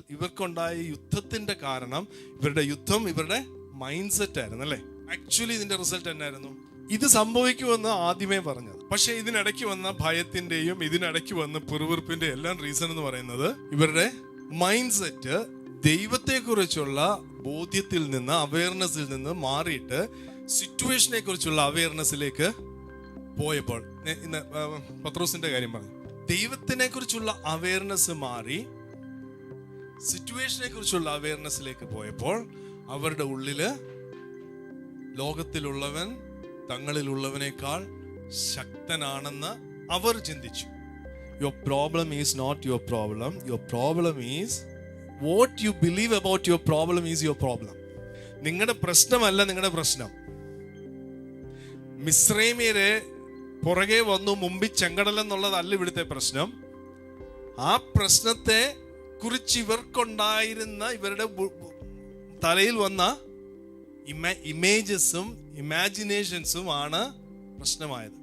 ഇവർക്കുണ്ടായ യുദ്ധത്തിന്റെ കാരണം ഇവരുടെ യുദ്ധം ഇവരുടെ മൈൻഡ് സെറ്റ് ആയിരുന്നു അല്ലേ. ആക്ച്വലി ഇതിന്റെ റിസൾട്ട് എന്നായിരുന്നു? ഇത് സംഭവിക്കുമെന്ന് ആദ്യമേ പറഞ്ഞത്. പക്ഷെ ഇതിനിടയ്ക്ക് വന്ന ഭയത്തിന്റെയും ഇതിനിടയ്ക്ക് വന്ന പിറുവിറുപ്പിന്റെ എല്ലാം റീസൺ എന്ന് പറയുന്നത് ഇവരുടെ മൈൻഡ് സെറ്റ് ദൈവത്തെക്കുറിച്ചുള്ള ബോധ്യത്തിൽ നിന്ന്, അവയർനെസ്സിൽ നിന്ന് മാറിയിട്ട് സിറ്റുവേഷനെ കുറിച്ചുള്ള അവയർനെസ്സിലേക്ക് പോയപ്പോൾ, ഇന്ന് പത്രോസിന്റെ കാര്യം പറഞ്ഞു, ദൈവത്തിനെ കുറിച്ചുള്ള അവയർനെസ് മാറി സിറ്റുവേഷനെ കുറിച്ചുള്ള അവയർനെസ്സിലേക്ക് പോയപ്പോൾ അവരുടെ ഉള്ളില് ലോകത്തിലുള്ളവൻ തങ്ങളിലുള്ളവനേക്കാൾ ശക്തനാണെന്ന് അവർ ചിന്തിച്ചു. Your problem is not your problem. Your problem is what you believe about your problem is your problem. നിങ്ങളുടെ പ്രശ്നമല്ല നിങ്ങളുടെ പ്രശ്നം. മിസ്രൈമ്യരെ പുറകെ വന്നു മുമ്പിൽ ചെങ്കടലെന്നുള്ളതല്ല ഇവിടുത്തെ പ്രശ്നം. ആ പ്രശ്നത്തെ കുറിച്ച് ഇവർക്കുണ്ടായിരുന്ന ഇവരുടെ തലയിൽ വന്ന ഇമേജസും ഇമാജിനേഷൻസും ആണ് പ്രശ്നമായത്.